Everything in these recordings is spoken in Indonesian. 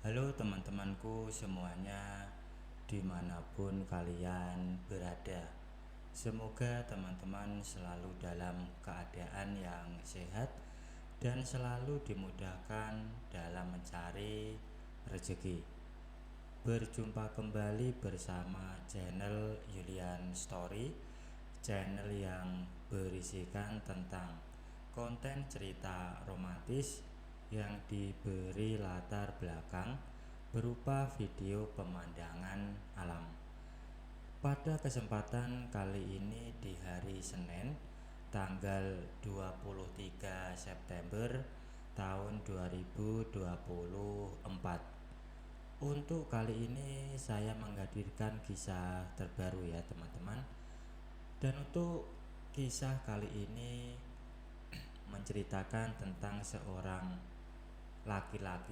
Halo teman-temanku semuanya, dimanapun kalian berada. Semoga teman-teman selalu dalam keadaan yang sehat dan selalu dimudahkan dalam mencari rezeki. Berjumpa kembali bersama channel Julian Story, channel yang berisikan tentang konten cerita romantis yang diberi latar belakang berupa video pemandangan alam. Pada kesempatan kali ini di hari Senin tanggal 23 September tahun 2024. Untuk kali ini saya menghadirkan kisah terbaru ya teman-teman. Dan untuk kisah kali ini menceritakan tentang seorang laki-laki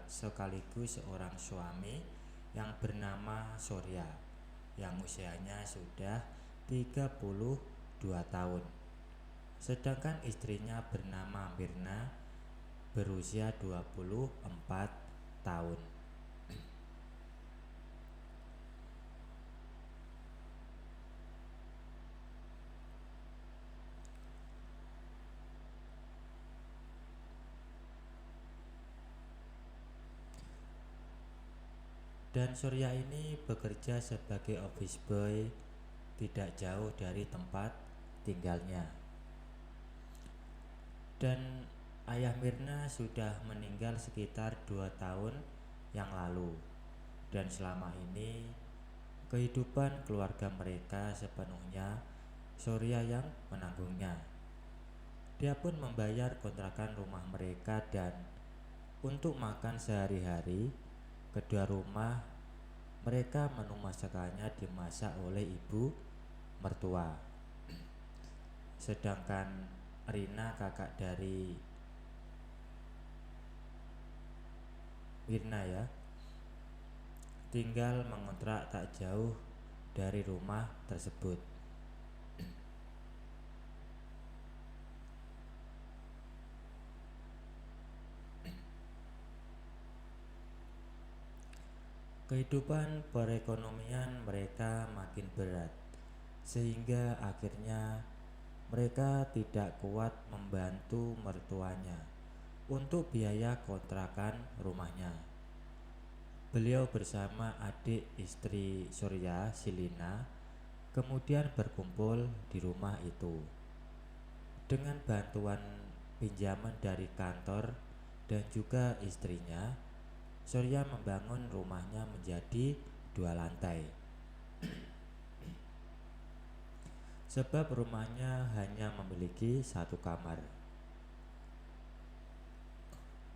sekaligus seorang suami yang bernama Surya, yang usianya sudah 32 tahun. Sedangkan istrinya bernama Mirna berusia 24 tahun. Dan Surya ini bekerja sebagai office boy tidak jauh dari tempat tinggalnya. Dan ayah Mirna sudah meninggal sekitar 2 tahun yang lalu. Dan selama ini kehidupan keluarga mereka sepenuhnya Surya yang menanggungnya. Dia pun membayar kontrakan rumah mereka, dan untuk makan sehari-hari kedua rumah mereka menu masakannya dimasak oleh ibu mertua. Sedangkan Rina, kakak dari Mirna ya, tinggal mengontrak tak jauh dari rumah tersebut. Kehidupan perekonomian mereka makin berat, sehingga akhirnya mereka tidak kuat membantu mertuanya untuk biaya kontrakan rumahnya. Beliau bersama adik istri Surya, Silina, kemudian berkumpul di rumah itu. Dengan bantuan pinjaman dari kantor dan juga istrinya, Surya membangun rumahnya menjadi 2 lantai. Sebab rumahnya hanya memiliki 1 kamar.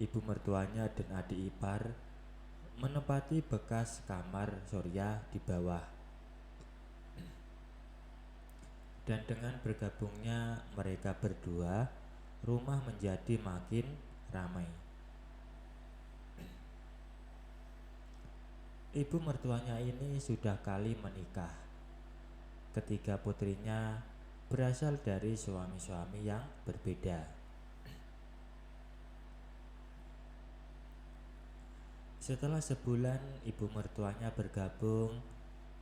Ibu mertuanya dan adik ipar menempati bekas kamar Surya di bawah. Dan dengan bergabungnya mereka berdua, rumah menjadi makin ramai. Ibu mertuanya ini sudah kali menikah. Ketiga putrinya berasal dari suami-suami yang berbeda. Setelah sebulan ibu mertuanya bergabung,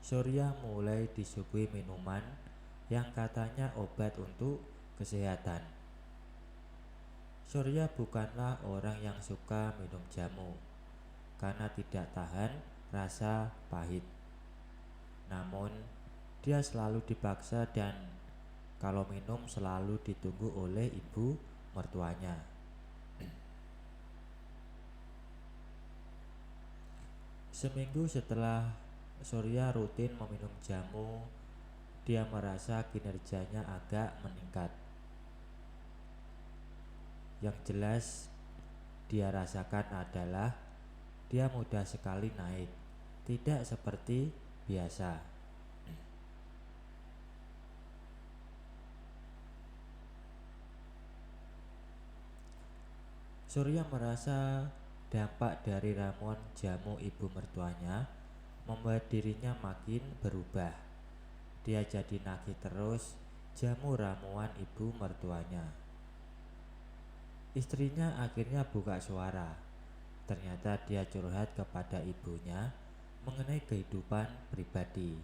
Surya mulai disuguhi minuman yang katanya obat untuk kesehatan. Surya bukanlah orang yang suka minum jamu karena tidak tahan rasa pahit. Namun dia selalu dipaksa, dan kalau minum selalu ditunggu oleh ibu mertuanya. Seminggu setelah Surya rutin meminum jamu, dia merasa kinerjanya agak meningkat. Yang jelas dia rasakan adalah dia mudah sekali naik, tidak seperti biasa. Surya merasa dampak dari ramuan jamu ibu mertuanya membuat dirinya makin berubah. Dia jadi nagih terus jamu ramuan ibu mertuanya. Istrinya akhirnya buka suara Ternyata dia curhat kepada ibunya mengenai kehidupan pribadi.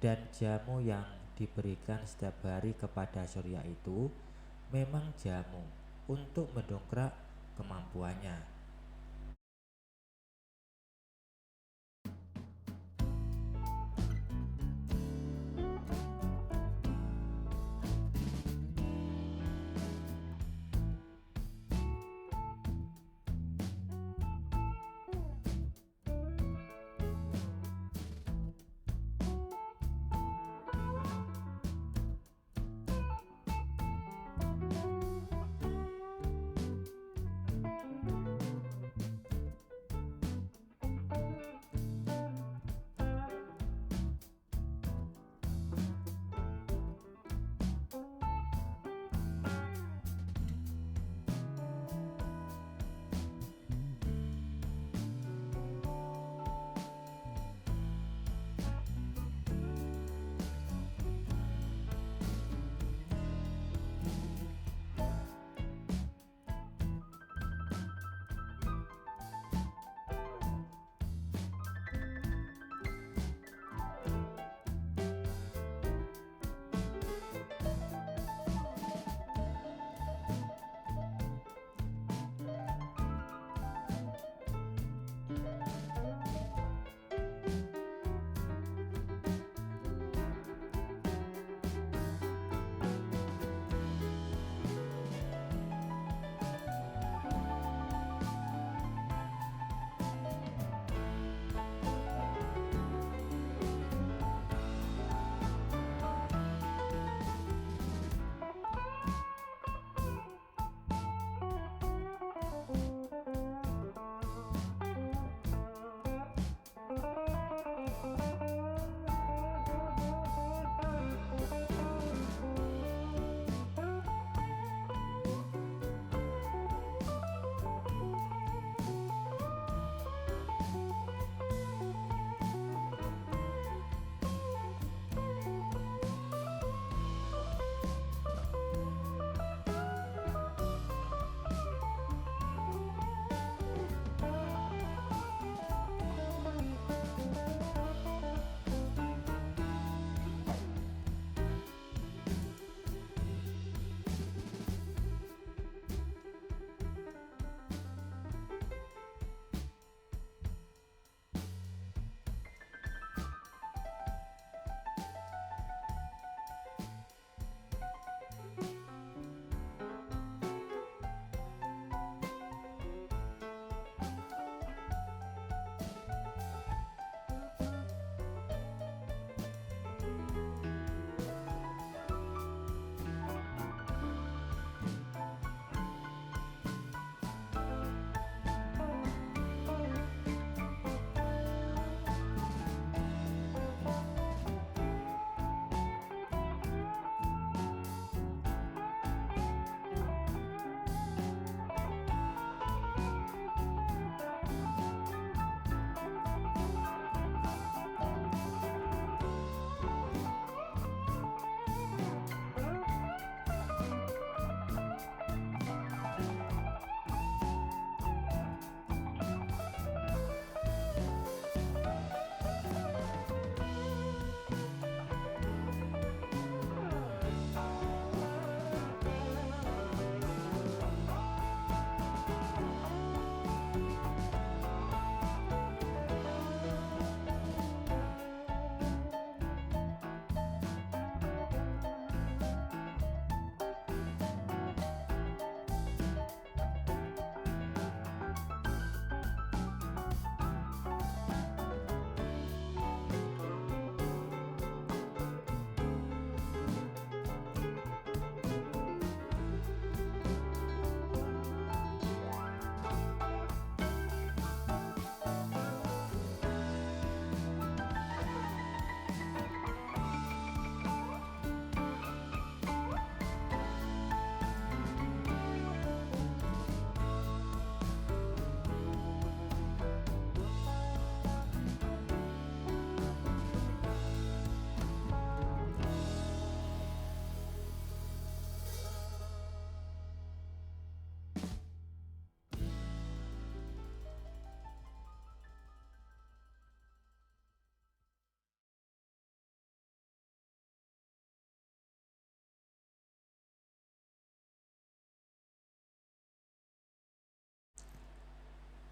Dan jamu yang diberikan setiap hari kepada Surya itu memang jamu untuk mendongkrak kemampuannya.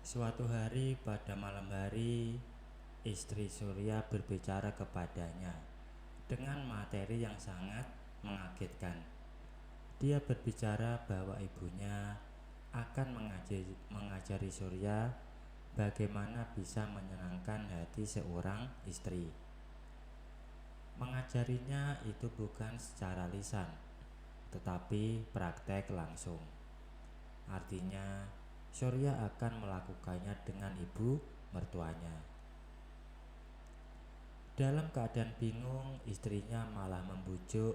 Suatu hari pada malam hari, istri Surya berbicara kepadanya dengan materi yang sangat mengagetkan. Dia berbicara bahwa ibunya akan mengajari Surya bagaimana bisa menyenangkan hati seorang istri. Mengajarinya itu bukan secara lisan, tetapi praktek langsung. Artinya, Surya akan melakukannya dengan ibu mertuanya. Dalam keadaan bingung, istrinya malah membujuk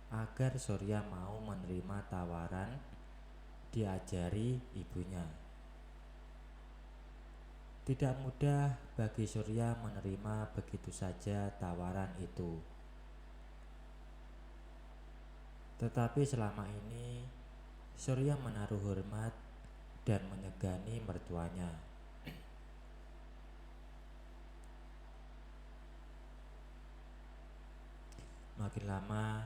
agar Surya mau menerima tawaran diajari ibunya. Tidak mudah bagi Surya menerima begitu saja tawaran itu. Tetapi selama ini Surya menaruh hormat dan menyegani mertuanya. Makin lama,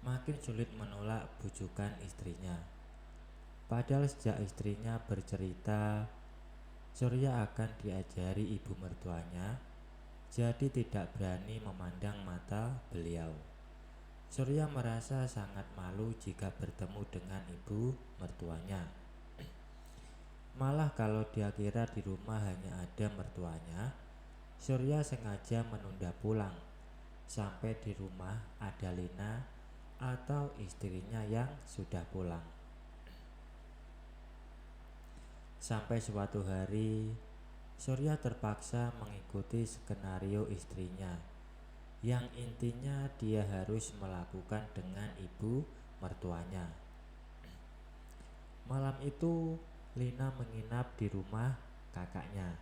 makin sulit menolak bujukan istrinya. Padahal sejak istrinya bercerita Surya akan diajari ibu mertuanya, jadi tidak berani memandang mata beliau. Surya merasa sangat malu jika bertemu dengan ibu mertuanya. Malah kalau dia kira di rumah hanya ada mertuanya, Surya sengaja menunda pulang sampai di rumah ada Lina atau istrinya yang sudah pulang. Sampai suatu hari, Surya terpaksa mengikuti skenario istrinya, yang intinya dia harus melakukan dengan ibu mertuanya. Malam itu, Lina menginap di rumah kakaknya,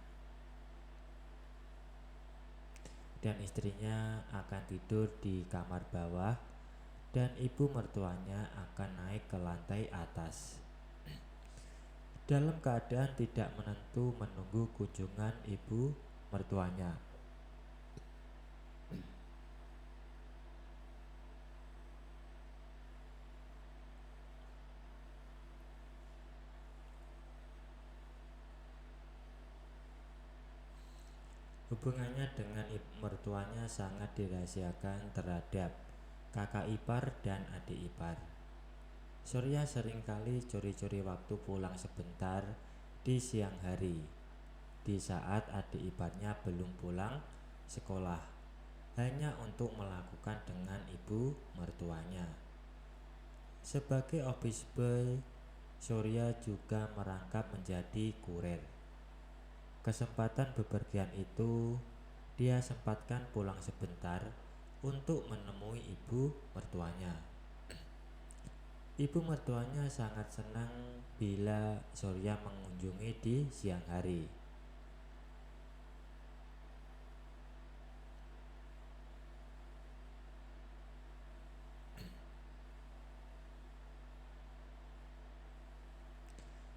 dan istrinya akan tidur di kamar bawah, dan ibu mertuanya akan naik ke lantai atas. Dalam keadaan tidak menentu menunggu kunjungan ibu mertuanya. Hubungannya dengan ibu mertuanya sangat dirahasiakan terhadap kakak ipar dan adik ipar. Surya seringkali curi-curi waktu pulang sebentar di siang hari, di saat adik iparnya belum pulang sekolah, hanya untuk melakukan dengan ibu mertuanya. Sebagai office boy, Surya juga merangkap menjadi kurir. Kesempatan bepergian itu dia sempatkan pulang sebentar untuk menemui ibu mertuanya. Ibu mertuanya sangat senang bila Surya mengunjungi di siang hari.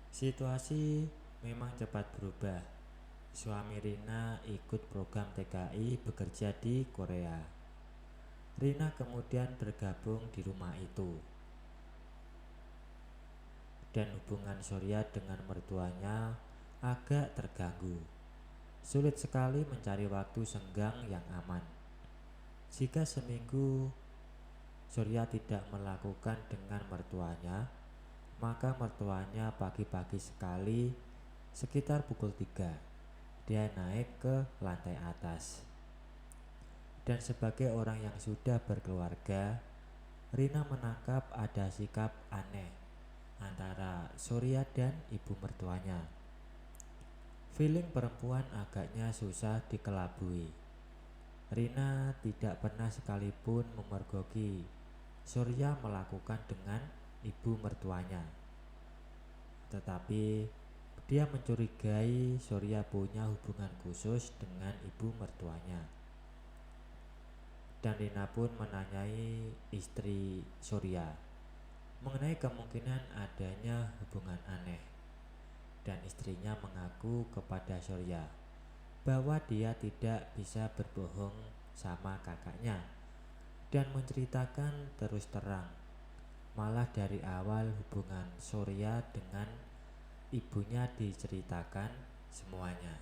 Situasi memang cepat berubah. Suami Rina ikut program TKI bekerja di Korea. Rina kemudian bergabung di rumah itu. Dan hubungan Surya dengan mertuanya agak terganggu. Sulit sekali mencari waktu senggang yang aman. Jika seminggu Surya tidak melakukan dengan mertuanya, maka mertuanya pagi-pagi sekali sekitar pukul 3 dia naik ke lantai atas. Dan sebagai orang yang sudah berkeluarga, Rina menangkap ada sikap aneh antara Surya dan ibu mertuanya. Feeling perempuan agaknya susah dikelabui. Rina tidak pernah sekalipun memergoki Surya melakukan dengan ibu mertuanya. Tetapi dia mencurigai Surya punya hubungan khusus dengan ibu mertuanya. Dan Rina pun menanyai istri Surya mengenai kemungkinan adanya hubungan aneh. Dan istrinya mengaku kepada Surya bahwa dia tidak bisa berbohong sama kakaknya dan menceritakan terus terang. Malah dari awal hubungan Surya dengan ibunya diceritakan semuanya.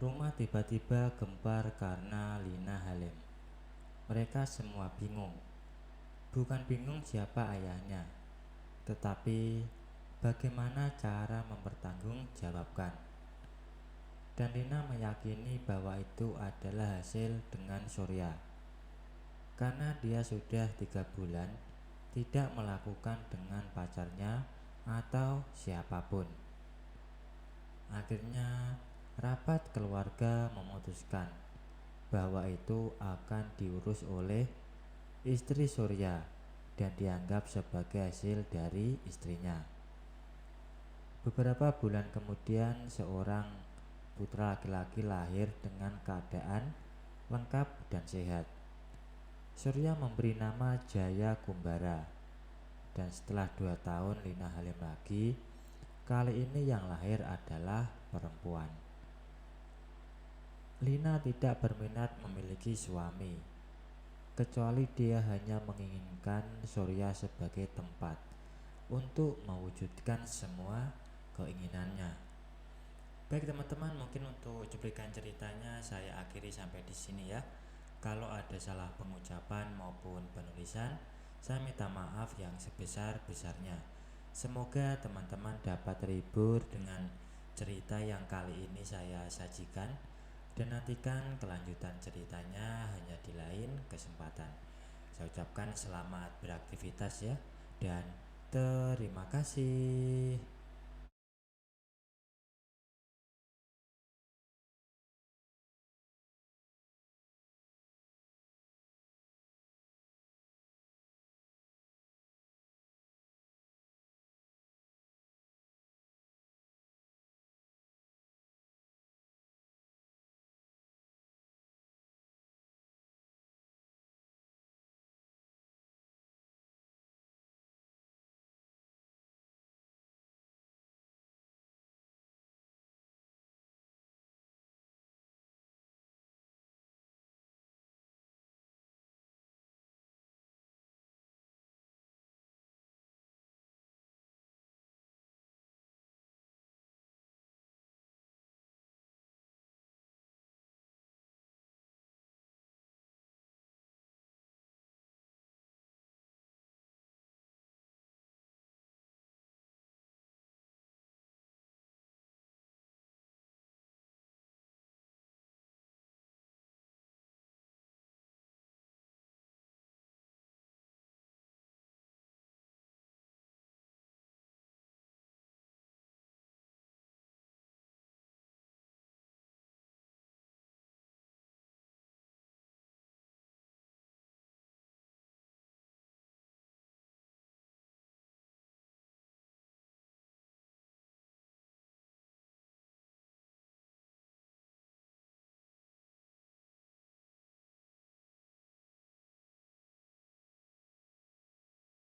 Rumah tiba-tiba gempar karena Lina Halim. Mereka semua bingung. Bukan bingung siapa ayahnya, tetapi bagaimana cara mempertanggungjawabkan. Dan Lina meyakini bahwa itu adalah hasil dengan Surya, karena dia sudah 3 bulan tidak melakukan dengan pacarnya atau siapapun. Akhirnya rapat keluarga memutuskan bahwa itu akan diurus oleh istri Surya dan dianggap sebagai hasil dari istrinya. Beberapa bulan kemudian seorang putra laki-laki lahir dengan keadaan lengkap dan sehat. Surya memberi nama Jaya Kumbara. Dan setelah 2 tahun Lina Halim lagi, kali ini yang lahir adalah perempuan. Lina tidak berminat memiliki suami, kecuali dia hanya menginginkan Surya sebagai tempat untuk mewujudkan semua keinginannya. Baik teman-teman, mungkin untuk cuplikan ceritanya saya akhiri sampai di sini ya. Kalau ada salah pengucapan maupun penulisan, saya minta maaf yang sebesar-besarnya. Semoga teman-teman dapat terhibur dengan cerita yang kali ini saya sajikan, dan nantikan kelanjutan ceritanya hanya di lain kesempatan. Saya ucapkan selamat beraktivitas ya, dan terima kasih.